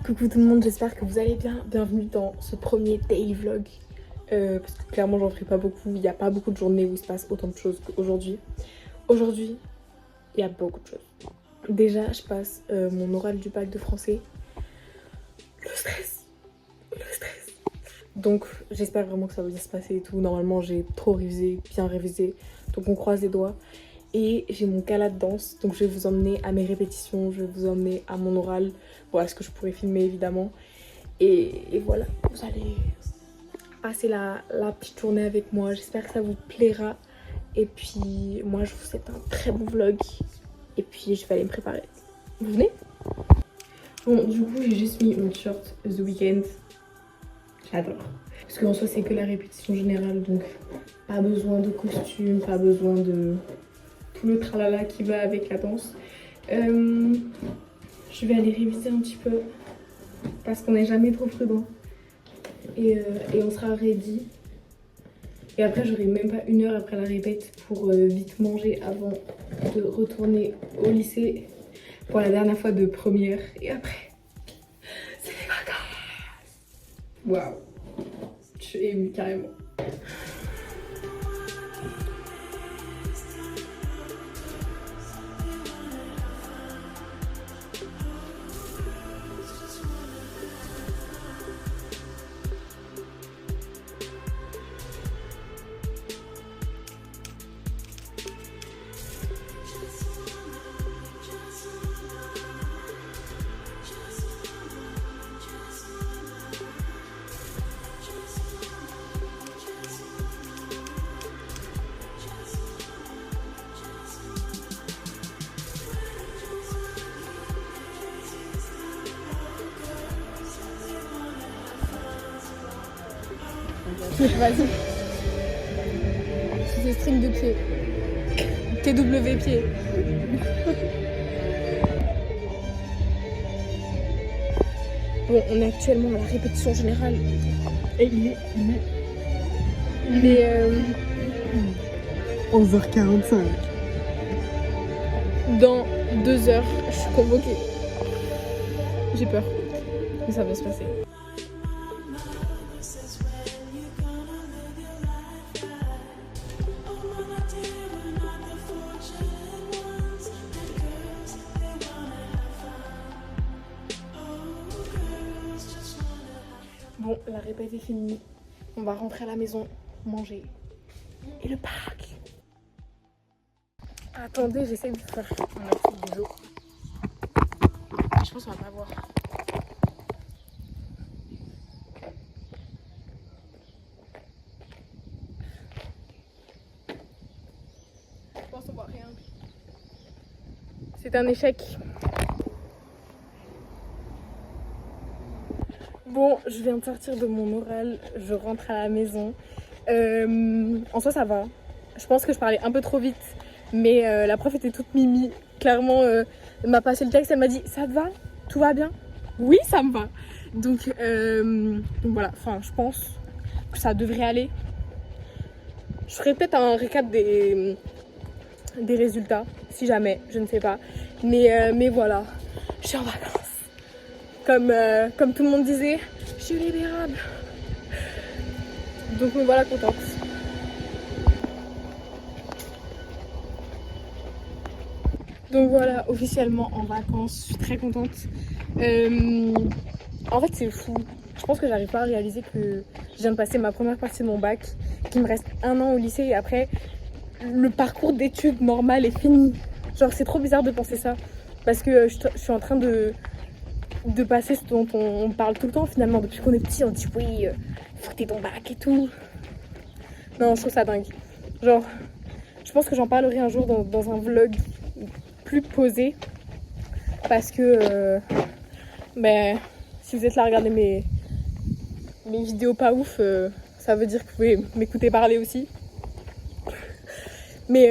Coucou tout le monde, j'espère que vous allez bien. Bienvenue dans ce premier daily vlog. Parce que clairement j'en ferai pas beaucoup. Il n'y a pas beaucoup de journées où il se passe autant de choses qu'aujourd'hui. Aujourd'hui, il y a beaucoup de choses. Déjà, je passe mon oral du bac de français. Le stress. Donc j'espère vraiment que ça va bien se passer et tout. Normalement j'ai trop révisé, bien révisé. Donc on croise les doigts. Et j'ai mon gala de danse, donc je vais vous emmener à mes répétitions, je vais vous emmener à mon oral, voilà ce que je pourrais filmer évidemment. Et voilà, vous allez passer la petite journée avec moi, j'espère que ça vous plaira. Et puis moi je vous souhaite un très bon vlog. Et puis je vais aller me préparer. Vous venez? Bon, du coup j'ai juste mis mon t-shirt The Weeknd. J'adore. Parce qu'en soi c'est que la répétition générale, donc pas besoin de costume, pas besoin de tout le tralala qui va avec la danse. Je vais aller réviser un petit peu parce qu'on n'est jamais trop prudent. Et on sera ready. Et après j'aurai même pas une heure après la répète pour vite manger avant de retourner au lycée pour la dernière fois de première. Et après, c'est les vacances. Waouh, je suis émue carrément. Vas-y. C'est string de pied. TW pied. Bon, on est actuellement à la répétition générale. Et il est 11h45. Dans 2 heures, je suis convoquée. J'ai peur. Mais ça va se passer. Bon, la répète est finie. On va rentrer à la maison, manger. Et le parc. Attendez, j'essaie de faire un petit du jour. Je pense qu'on va pas voir. Je pense qu'on voit rien. C'est un échec. Bon, je viens de sortir de mon oral, je rentre à la maison. En soi, ça va. Je pense que je parlais un peu trop vite, mais la prof était toute mimi. Clairement, elle m'a passé le texte, elle m'a dit « Ça te va? Tout va bien ?» Oui, ça me va. Donc voilà, enfin, je pense que ça devrait aller. Je ferai peut-être un récap des résultats, si jamais, je ne sais pas. Mais voilà, je suis en vacances. Comme tout le monde disait, je suis libérable. Donc me voilà contente. Donc voilà, officiellement en vacances, je suis très contente. En fait c'est fou. Je pense que j'arrive pas à réaliser que je viens de passer ma première partie de mon bac, qu'il me reste 1 an au lycée et après le parcours d'études normal est fini. Genre c'est trop bizarre de penser ça. Parce que je suis en train de passer ce dont on parle tout le temps finalement. Depuis qu'on est petit, on dit oui, faut que t'aies ton bac et tout. Non, je trouve ça dingue. Genre, je pense que j'en parlerai un jour dans un vlog plus posé. Parce que, si vous êtes là à regarder mes vidéos pas ouf, ça veut dire que vous pouvez m'écouter parler aussi. Mais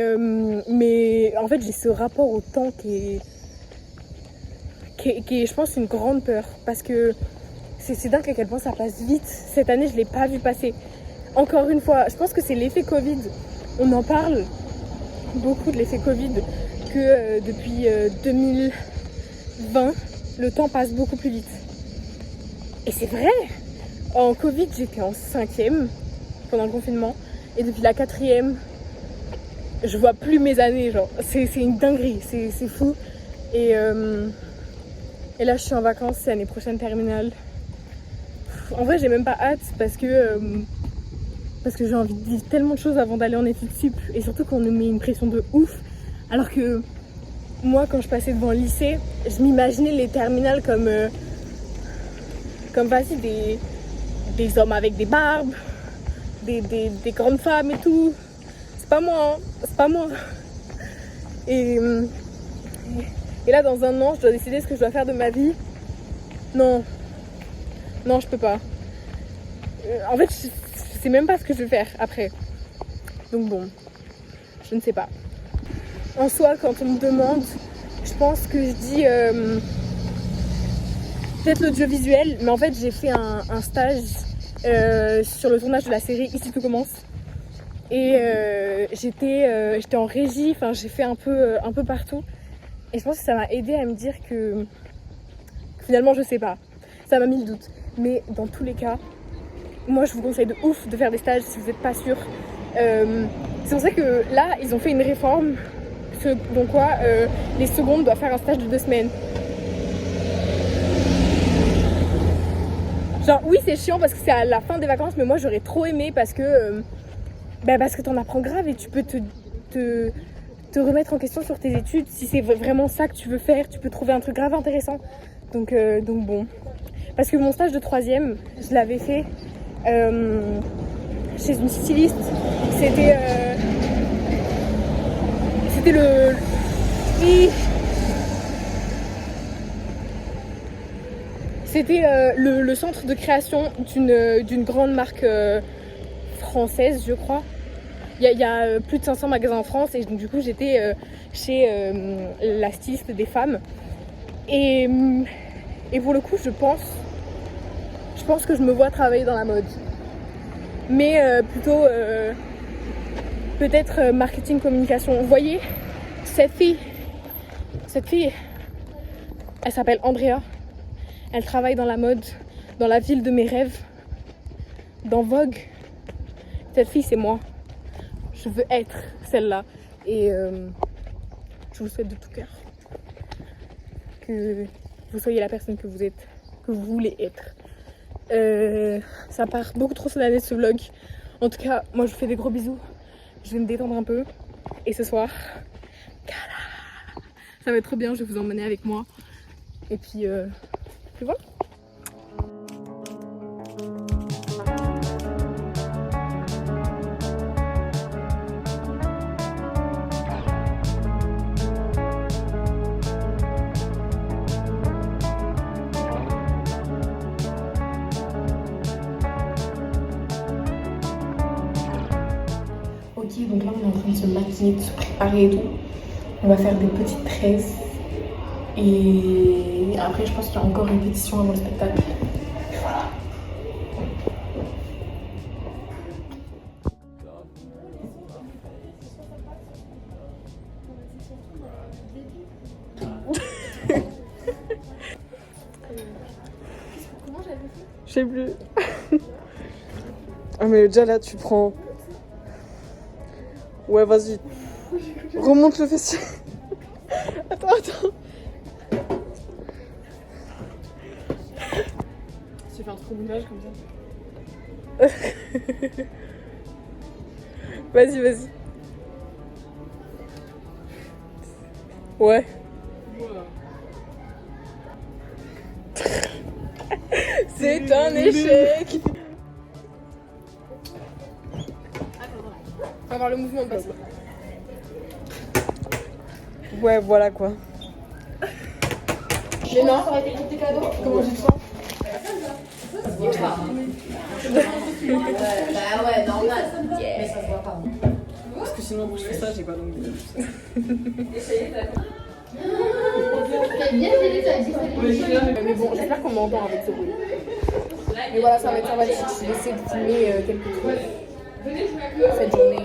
en fait, j'ai ce rapport au temps qui est, je pense, une grande peur. Parce que c'est dingue à quel point ça passe vite. Cette année, je ne l'ai pas vu passer. Encore une fois, je pense que c'est l'effet Covid. On en parle beaucoup de l'effet Covid, que depuis 2020, le temps passe beaucoup plus vite. Et c'est vrai, en Covid, j'étais en 5e pendant le confinement. Et depuis la 4e, je vois plus mes années, genre. C'est une dinguerie, c'est fou. Et là, je suis en vacances, c'est l'année prochaine terminale. En vrai, j'ai même pas hâte parce que j'ai envie de vivre tellement de choses avant d'aller en études sup. Et surtout qu'on nous met une pression de ouf. Alors que moi, quand je passais devant le lycée, je m'imaginais les terminales comme vas-y, des hommes avec des barbes, des grandes femmes et tout. C'est pas moi, hein. C'est pas moi. Et là, dans un an, je dois décider ce que je dois faire de ma vie. Non, je peux pas. En fait, je sais même pas ce que je vais faire après. Donc bon, je ne sais pas. En soi, quand on me demande, je pense que je dis peut-être l'audiovisuel, mais en fait, j'ai fait un stage sur le tournage de la série Ici tout commence. Et j'étais en régie, enfin j'ai fait un peu partout. Et je pense que ça m'a aidé à me dire que finalement je sais pas. Ça m'a mis le doute. Mais dans tous les cas, moi je vous conseille de ouf de faire des stages si vous n'êtes pas sûr. C'est pour ça que là ils ont fait une réforme. Donc quoi, les secondes doivent faire un stage de 2 semaines. Genre oui c'est chiant parce que c'est à la fin des vacances, mais moi j'aurais trop aimé parce que t'en apprends grave et tu peux te remettre en question sur tes études. Si c'est vraiment ça que tu veux faire, tu peux trouver un truc grave intéressant. Donc bon. Parce que mon stage de 3e, je l'avais fait chez une styliste. C'était le centre de création d'une grande marque française, je crois. Il y a plus de 500 magasins en France et donc du coup j'étais chez la styliste des femmes. Et pour le coup je pense que je me vois travailler dans la mode. Mais plutôt peut-être marketing, communication. Vous voyez, cette fille, elle s'appelle Andrea. Elle travaille dans la mode, dans la ville de mes rêves, dans Vogue. Cette fille, c'est moi. Je veux être celle-là. Et je vous souhaite de tout cœur que vous soyez la personne que vous êtes, que vous voulez être. Ça part beaucoup trop solennel ce vlog. En tout cas, moi je vous fais des gros bisous. Je vais me détendre un peu. Et ce soir, ça va être trop bien. Je vais vous emmener avec moi. Et puis voilà. Ok, donc là on est en train de se maquiller, de se préparer et tout. On va faire des petites tresses. Et après je pense qu'il y a encore une répétition avant le spectacle. Et voilà. Je sais plus. Ah mais déjà là tu prends... Ouais vas-y. Remonte le fessier. Attends. Tu fais un truc au montage comme ça. Vas-y. Ouais. C'est un échec. On va voir le mouvement de base. Ouais, voilà quoi. Mais non, ça aurait été tes cadeaux. Comment tu te sens? Bah ouais, normal. Mais ça se voit pas. Parce que sinon, quand je fais ça, j'ai pas d'ongles. Mais bon, j'espère qu'on m'entend avec ce bruit. Mais voilà, ça va être sympathique. Je vais essayer de filmer quelques trucs cette journée.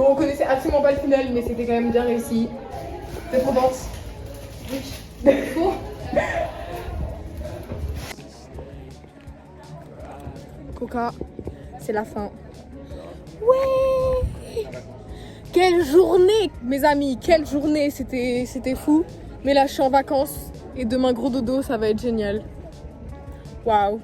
Bon, on connaissait absolument pas le final, mais c'était quand même bien réussi. T'es contente? Oui. Coca, c'est la fin. Ouais! Quelle journée, mes amis, quelle journée, c'était fou. Mais là, je suis en vacances et demain, gros dodo, ça va être génial. Waouh!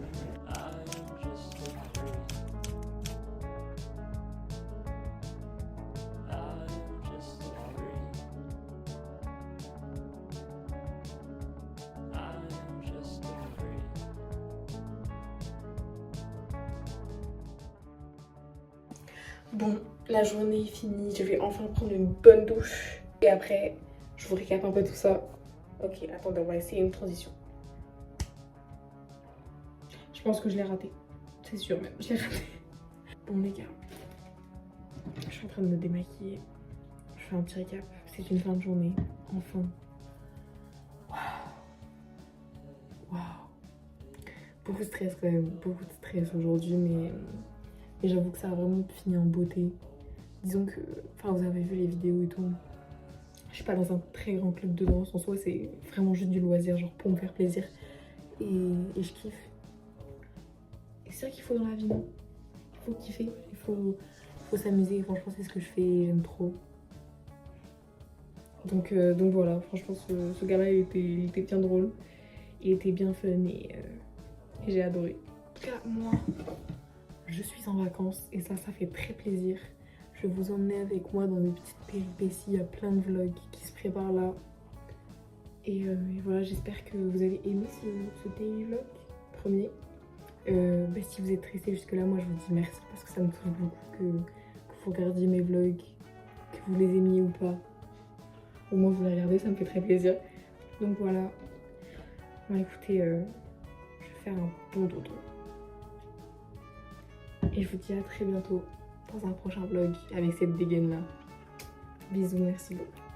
Bon, la journée est finie, je vais enfin prendre une bonne douche. Et après, je vous récap un peu tout ça. Ok, attendez, on va essayer une transition. Je pense que je l'ai raté. C'est sûr même, je l'ai raté. Bon les gars, je suis en train de me démaquiller. Je fais un petit récap. C'est une fin de journée, enfin. Waouh. Waouh. Beaucoup de stress quand même, beaucoup de stress aujourd'hui, mais j'avoue que ça a vraiment fini en beauté. Disons que, enfin vous avez vu les vidéos et tout. Je suis pas dans un très grand club de danse, en soi c'est vraiment juste du loisir, genre pour me faire plaisir. Et je kiffe. Et c'est ça qu'il faut dans la vie, non? Il faut kiffer, il faut s'amuser. Franchement c'est ce que je fais, j'aime trop. Donc voilà, franchement ce gars-là il était bien drôle. Il était bien fun et j'ai adoré. En tout cas moi, je suis en vacances et ça fait très plaisir. Je vais vous emmener avec moi dans mes petites péripéties. Il y a plein de vlogs qui se préparent là. Et voilà, j'espère que vous avez aimé ce daily vlog premier. Si vous êtes restés jusque là, moi je vous dis merci parce que ça me touche beaucoup que vous regardiez mes vlogs, que vous les aimiez ou pas. Au moins vous les regardez, ça me fait très plaisir. Donc voilà. Bon écoutez, je vais faire un bon dodo. Et je vous dis à très bientôt dans un prochain vlog avec cette dégaine là. Bisous, merci beaucoup.